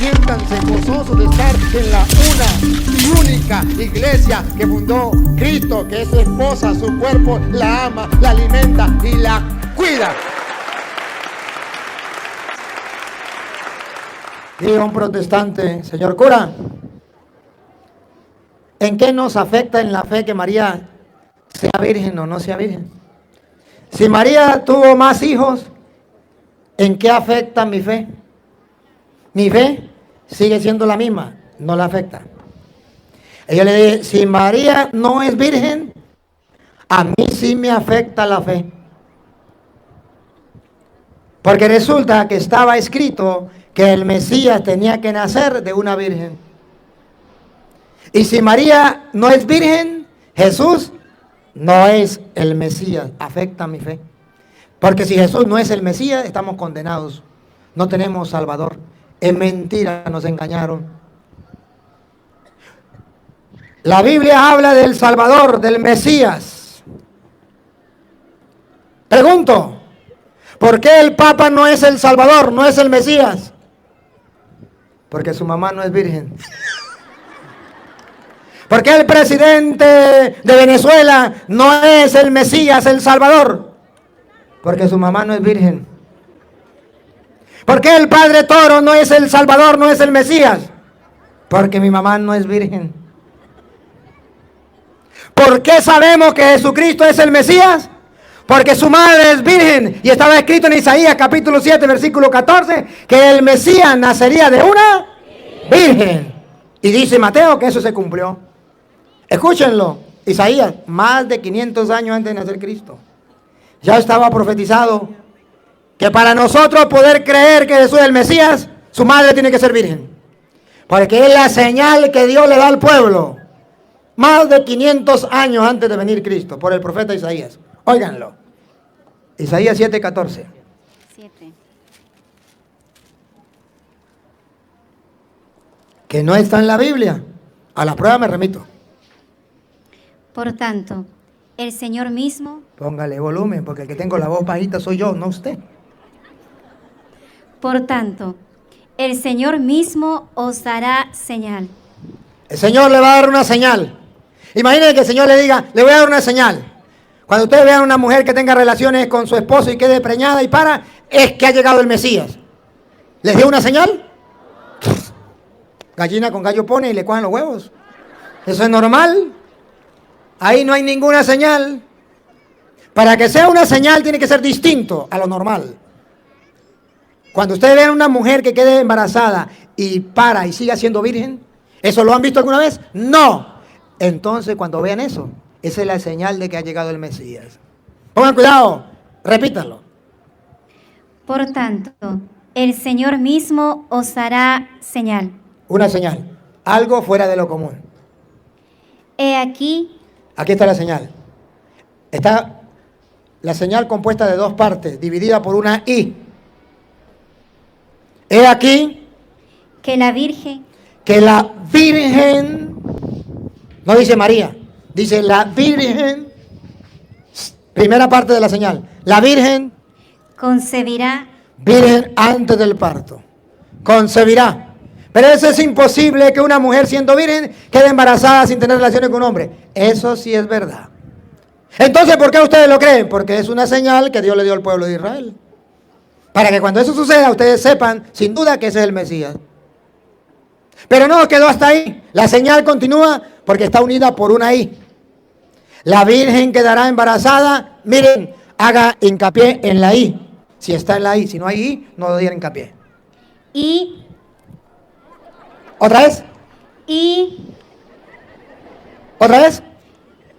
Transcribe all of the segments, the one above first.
Siéntanse gozosos de estar en la una y única iglesia que fundó Cristo, que es su esposa, su cuerpo, la ama, la alimenta y la cuida. Diga un protestante: señor cura, ¿en qué nos afecta en la fe que María sea virgen o no sea virgen? Si María tuvo más hijos, ¿en qué afecta mi fe? Mi fe sigue siendo la misma, no la afecta. Y yo le dije: si María no es virgen, a mí sí me afecta la fe. Porque resulta que estaba escrito que el Mesías tenía que nacer de una virgen. Y si María no es virgen, Jesús no es el Mesías. Afecta mi fe. Porque si Jesús no es el Mesías, estamos condenados. No tenemos Salvador. Es mentira, nos engañaron. La Biblia habla del Salvador, del Mesías. Pregunto: ¿por qué el Papa no es el Salvador, no es el Mesías? Porque su mamá no es virgen. ¿Por qué el presidente de Venezuela no es el Mesías, el Salvador? Porque su mamá no es virgen. ¿Por qué el Padre Toro no es el Salvador, no es el Mesías? Porque mi mamá no es virgen. ¿Por qué sabemos que Jesucristo es el Mesías? Porque su madre es virgen. Y estaba escrito en Isaías capítulo 7, versículo 14, que el Mesías nacería de una virgen. Y dice Mateo que eso se cumplió. Escúchenlo. Isaías, más de 500 años antes de nacer Cristo, ya estaba profetizado que para nosotros poder creer que Jesús es el Mesías, su madre tiene que ser virgen. Porque es la señal que Dios le da al pueblo. Más de 500 años antes de venir Cristo, por el profeta Isaías. Óiganlo. Isaías 7:14. 7. Que no está en la Biblia. A la prueba me remito. Por tanto, el Señor mismo, Póngale volumen, porque el que tengo la voz bajita soy yo, no usted. por tanto, el Señor mismo os dará señal. El Señor le va a dar una señal. Imaginen que el Señor le diga: le voy a dar una señal. Cuando ustedes vean a una mujer que tenga relaciones con su esposo y quede preñada y para, es que ha llegado el Mesías. ¿Les dio una señal? Gallina con gallo pone y le cuajan los huevos. ¿Eso es normal? Ahí no hay ninguna señal. Para que sea una señal tiene que ser distinto a lo normal. Cuando ustedes vean a una mujer que quede embarazada y para y siga siendo virgen, ¿eso lo han visto alguna vez? No. Entonces cuando vean eso, esa es la señal de que ha llegado el Mesías. Pongan cuidado, repítanlo. Por tanto, el Señor mismo os hará señal. Una señal, algo fuera de lo común. He aquí, Aquí está la señal. Está la señal compuesta de dos partes, dividida por una I. He aquí que la Virgen, que la Virgen, no dice María, dice la Virgen, primera parte de la señal, la Virgen, concebirá, virgen antes del parto, concebirá. Pero eso es imposible, que una mujer siendo virgen quede embarazada sin tener relaciones con un hombre. Eso sí es verdad. Entonces, ¿por qué ustedes lo creen? Porque es una señal que Dios le dio al pueblo de Israel. Para que cuando eso suceda, ustedes sepan sin duda que ese es el Mesías. Pero no quedó hasta ahí. La señal continúa porque está unida por una I. La Virgen quedará embarazada. Miren, haga hincapié en la I. Si está en la I, si no hay I, no diera hincapié. y, ¿Otra vez? y, ¿Otra vez?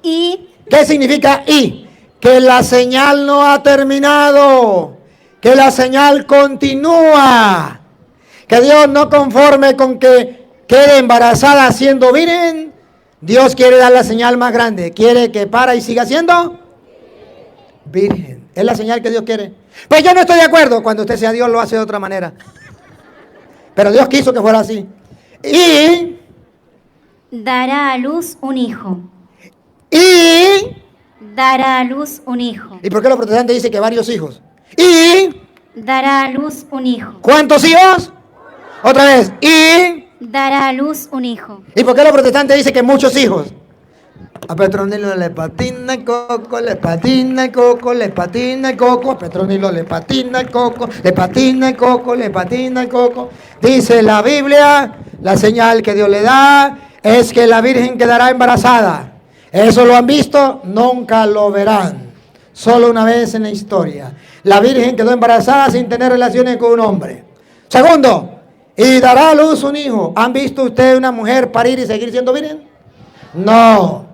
y, ¿Qué significa I? Que la señal no ha terminado. Que la señal continúa. Que Dios no conforme con que quede embarazada siendo virgen. Dios quiere dar la señal más grande. Quiere que para y siga siendo virgen. Es la señal que Dios quiere. Pues yo no estoy de acuerdo. Cuando usted sea Dios lo hace de otra manera. Pero Dios quiso que fuera así. Y dará a luz un hijo. Dará a luz un hijo. ¿Y por qué los protestantes dicen que varios hijos? Y Dará a luz un hijo. ¿cuántos hijos? Otra vez. Y... dará a luz un hijo. ¿Y por qué los protestantes dicen que muchos hijos? A Petronilo le patina el coco, le patina el coco, le patina el coco. A Petronilo le patina el coco, le patina el coco, le patina el coco. Dice la Biblia, la señal que Dios le da es que la Virgen quedará embarazada. ¿Eso lo han visto? Nunca lo verán. Solo una vez en la historia. La Virgen quedó embarazada sin tener relaciones con un hombre. Segundo, y dará a luz un hijo. ¿Han visto ustedes una mujer parir y seguir siendo virgen? No.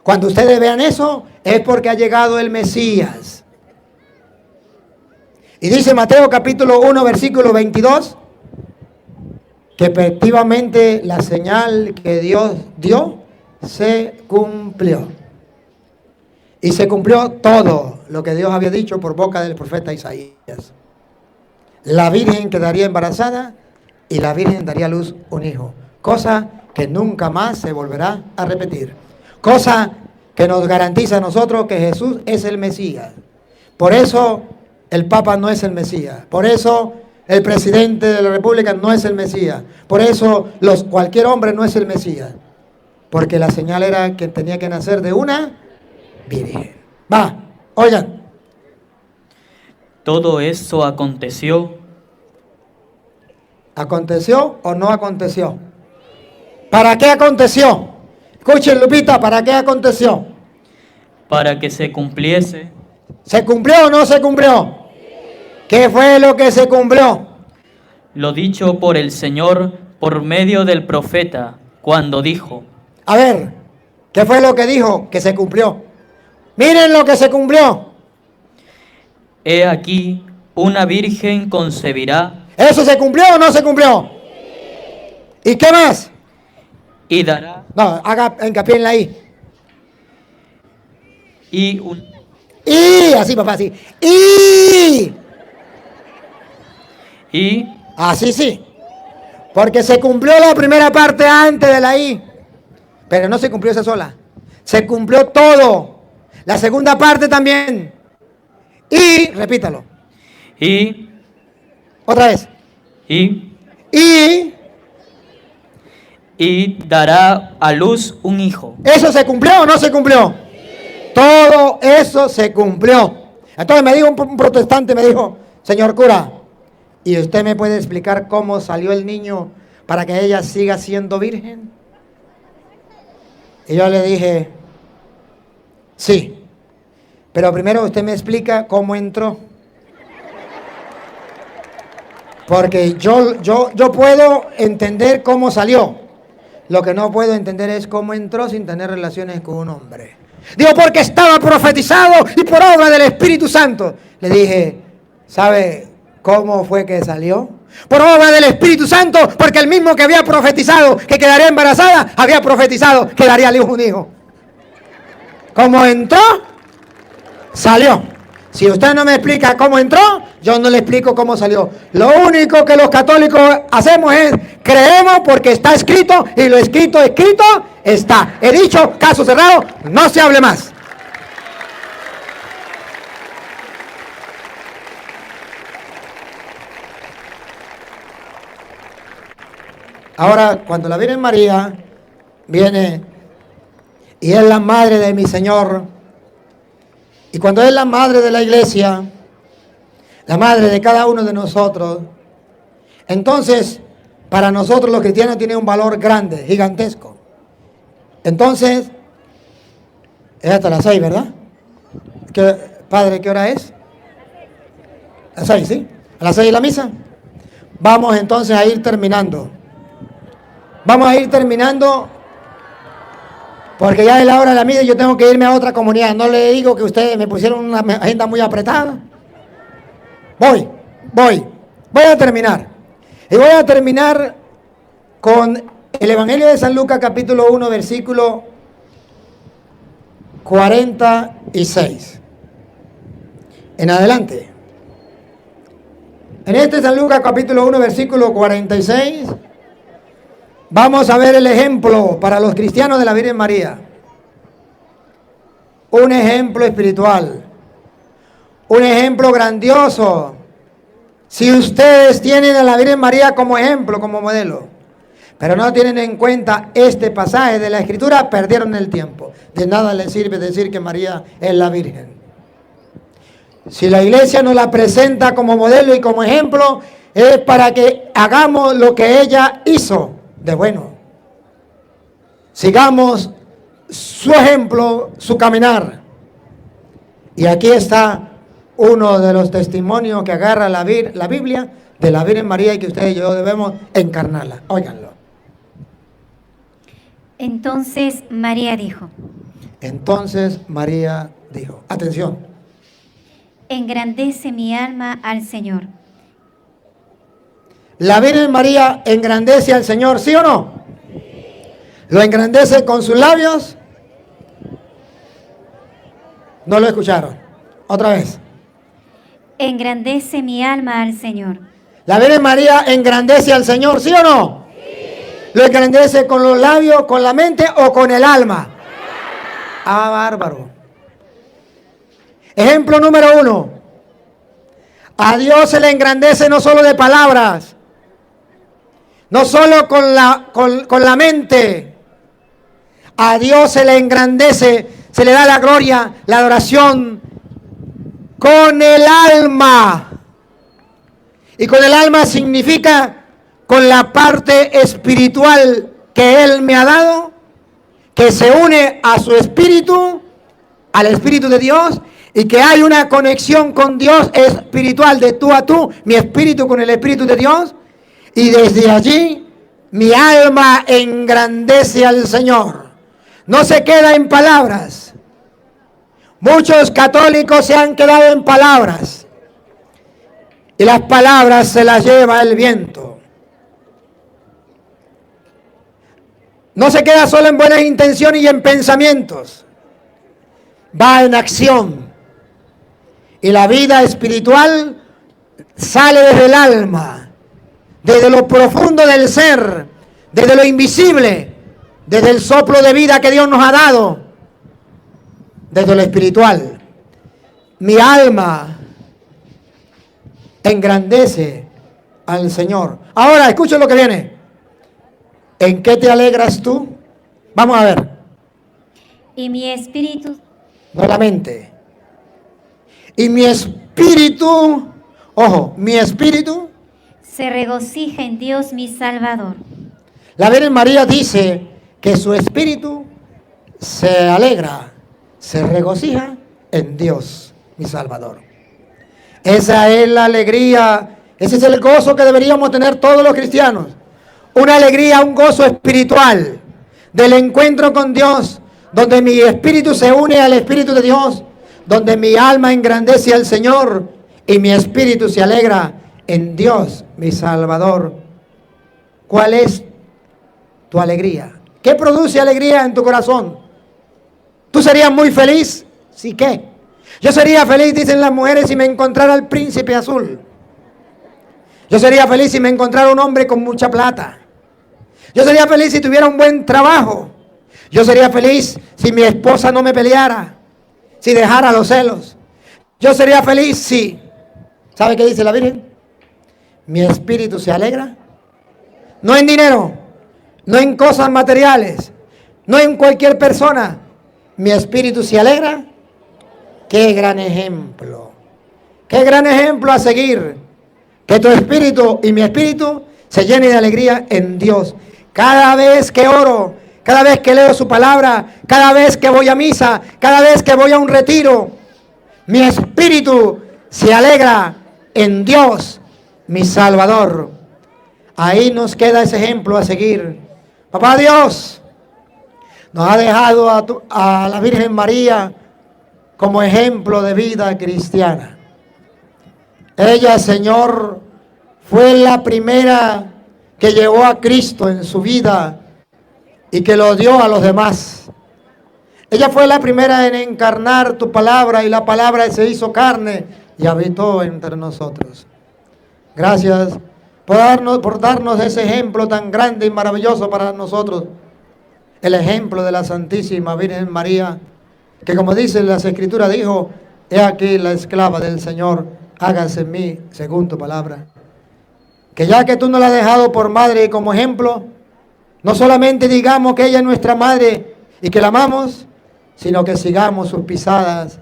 Cuando ustedes vean eso, es porque ha llegado el Mesías. Y dice Mateo capítulo 1, versículo 22, que efectivamente la señal que Dios dio se cumplió. Y se cumplió todo lo que Dios había dicho por boca del profeta Isaías. La Virgen quedaría embarazada y la Virgen daría a luz un hijo. Cosa que nunca más se volverá a repetir. Cosa que nos garantiza a nosotros que Jesús es el Mesías. Por eso el Papa no es el Mesías. Por eso el presidente de la República no es el Mesías. Por eso cualquier hombre no es el Mesías. Porque la señal era que tenía que nacer de una virgen. Va, oigan. Todo eso aconteció. ¿Aconteció o no aconteció? ¿Para qué aconteció? Escuchen, Lupita, ¿para qué aconteció? Para que se cumpliese. ¿Se cumplió o no se cumplió? ¿Qué fue lo que se cumplió? Lo dicho por el Señor por medio del profeta, cuando dijo. A ver, ¿qué fue lo que dijo que se cumplió? Miren lo que se cumplió. He aquí, una virgen concebirá. ¿Eso se cumplió o no se cumplió? ¿Y qué más? Y dará. No, haga hincapié en la I. Y así, papá, así. Y Así sí. Porque se cumplió la primera parte antes de la I. Pero no se cumplió esa sola. Se cumplió todo. La segunda parte también. Y, repítalo. Y Otra vez. y dará a luz un hijo. ¿Eso se cumplió o no se cumplió? Todo eso se cumplió. Entonces me dijo un protestante, me dijo, señor cura, ¿y usted me puede explicar cómo salió el niño para que ella siga siendo virgen? Y yo le dije, sí, pero primero usted me explica cómo entró. Porque yo puedo entender cómo salió. Lo que no puedo entender es cómo entró sin tener relaciones con un hombre. Digo, porque estaba profetizado y por obra del Espíritu Santo. Le dije, ¿sabe cómo fue que salió? Por obra del Espíritu Santo, porque el mismo que había profetizado que quedaría embarazada, había profetizado que daría a luz un hijo. ¿Cómo entró? Salió. Si usted no me explica cómo entró, yo no le explico cómo salió. Lo único que los católicos hacemos es creemos porque está escrito y lo escrito está. He dicho, caso cerrado, no se hable más. Ahora, cuando la Virgen María viene y es la madre de mi Señor, y cuando es la madre de la iglesia, la madre de cada uno de nosotros, entonces para nosotros los cristianos tiene un valor grande, gigantesco. Entonces, es hasta las 6, ¿verdad? Padre, ¿qué hora es? A las 6, ¿sí? A las 6 la misa. Vamos entonces a ir terminando. Vamos a ir terminando porque ya es la hora de la misa y yo tengo que irme a otra comunidad. No le digo que ustedes me pusieron una agenda muy apretada. Voy a terminar. Y voy a terminar con el Evangelio de San Lucas capítulo 1 versículo 46 en adelante. En este San Lucas capítulo 1 versículo 46 vamos a ver el ejemplo para los cristianos de la Virgen María. Un ejemplo espiritual. Un ejemplo grandioso Si ustedes tienen a la Virgen María como ejemplo, como modelo, pero no tienen en cuenta este pasaje de la Escritura, perdieron el tiempo. De nada les sirve decir que María es la Virgen. Si la iglesia nos la presenta como modelo y como ejemplo, es para que hagamos lo que ella hizo de bueno. Sigamos su ejemplo, su caminar. Y aquí está uno de los testimonios que agarra la Biblia de la Virgen María y que ustedes y yo debemos encarnarla. Óiganlo. Entonces María dijo, atención, engrandece mi alma al Señor. ¿la Virgen María engrandece al Señor, sí o no? ¿Lo engrandece con sus labios? No lo escucharon. Otra vez. Engrandece mi alma al Señor. ¿La Virgen María engrandece al Señor, sí o no? Sí. ¿Lo engrandece con los labios, con la mente o con el alma? Ah, bárbaro. Ejemplo número 1. A Dios se le engrandece no solo de palabras, no solo con la mente. A Dios se le engrandece, se le da la gloria, la adoración con el alma. Y con el alma significa con la parte espiritual que Él me ha dado, que se une a su espíritu, al espíritu de Dios, y que hay una conexión con Dios espiritual de tú a tú, mi espíritu con el espíritu de Dios, y desde allí mi alma engrandece al Señor. No se queda en palabras. Muchos católicos se han quedado en palabras y las palabras se las lleva el viento. No se queda solo en buenas intenciones y en pensamientos, va en acción. Y la vida espiritual sale desde el alma, desde lo profundo del ser, desde lo invisible, desde el soplo de vida que Dios nos ha dado, desde lo espiritual. Mi alma engrandece al Señor. Ahora, escuchen lo que viene. ¿En qué te alegras tú? Vamos a ver. Y mi espíritu. Nuevamente. Y mi espíritu, ojo, mi espíritu se regocija en Dios mi Salvador. La Virgen María dice que su espíritu se alegra, se regocija en Dios, mi Salvador. Esa es la alegría, ese es el gozo que deberíamos tener todos los cristianos. Una alegría, un gozo espiritual del encuentro con Dios, donde mi espíritu se une al espíritu de Dios, donde mi alma engrandece al Señor y mi espíritu se alegra en Dios, mi Salvador. ¿Cuál es tu alegría? ¿Qué produce alegría en tu corazón? ¿Tú serías muy feliz? ¿Sí qué? Yo sería feliz, dicen las mujeres, si me encontrara el príncipe azul. Yo sería feliz si me encontrara un hombre con mucha plata. Yo sería feliz si tuviera un buen trabajo. Yo sería feliz si mi esposa no me peleara, si dejara los celos. Yo sería feliz si, ¿sabe qué dice la Virgen? Mi espíritu se alegra. No en dinero, no en cosas materiales, no en cualquier persona. Mi espíritu se alegra. Qué gran ejemplo. Qué gran ejemplo a seguir. Que tu espíritu y mi espíritu se llene de alegría en Dios. Cada vez que oro, cada vez que leo su palabra, cada vez que voy a misa, cada vez que voy a un retiro, mi espíritu se alegra en Dios, mi Salvador. Ahí nos queda ese ejemplo a seguir. Papá Dios nos ha dejado a la Virgen María como ejemplo de vida cristiana. Ella, Señor, fue la primera que llevó a Cristo en su vida y que lo dio a los demás. Ella fue la primera en encarnar tu palabra y la palabra se hizo carne y habitó entre nosotros. Gracias por darnos ese ejemplo tan grande y maravilloso para nosotros. El ejemplo de la Santísima Virgen María, que como dice las Escrituras dijo, he aquí la esclava del Señor, hágase en mí según tu palabra. Que ya que tú nos la has dejado por madre y como ejemplo, no solamente digamos que ella es nuestra madre y que la amamos, sino que sigamos sus pisadas,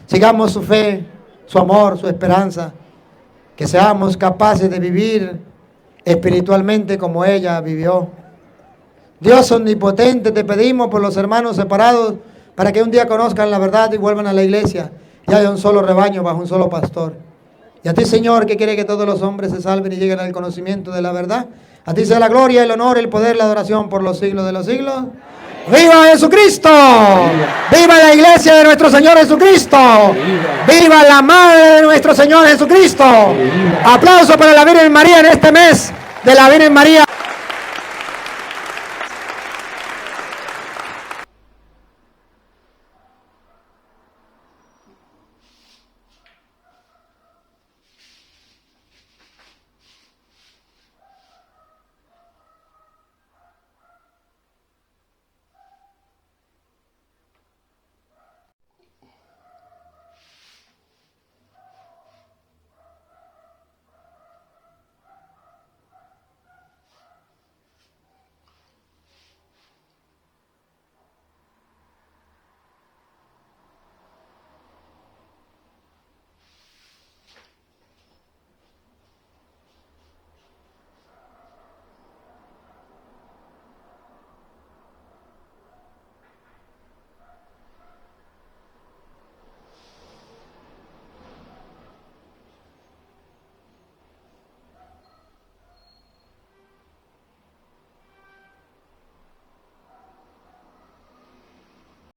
sigamos su fe, su amor, su esperanza, que seamos capaces de vivir espiritualmente como ella vivió. Dios omnipotente, te pedimos por los hermanos separados para que un día conozcan la verdad y vuelvan a la iglesia y haya un solo rebaño bajo un solo pastor. Y a ti, Señor, que quiere que todos los hombres se salven y lleguen al conocimiento de la verdad, a ti sea la gloria, el honor, el poder, la adoración por los siglos de los siglos. ¡Viva Jesucristo! ¡Viva la iglesia de nuestro Señor Jesucristo! ¡Viva la madre de nuestro Señor Jesucristo! Aplauso para la Virgen María en este mes de la Virgen María.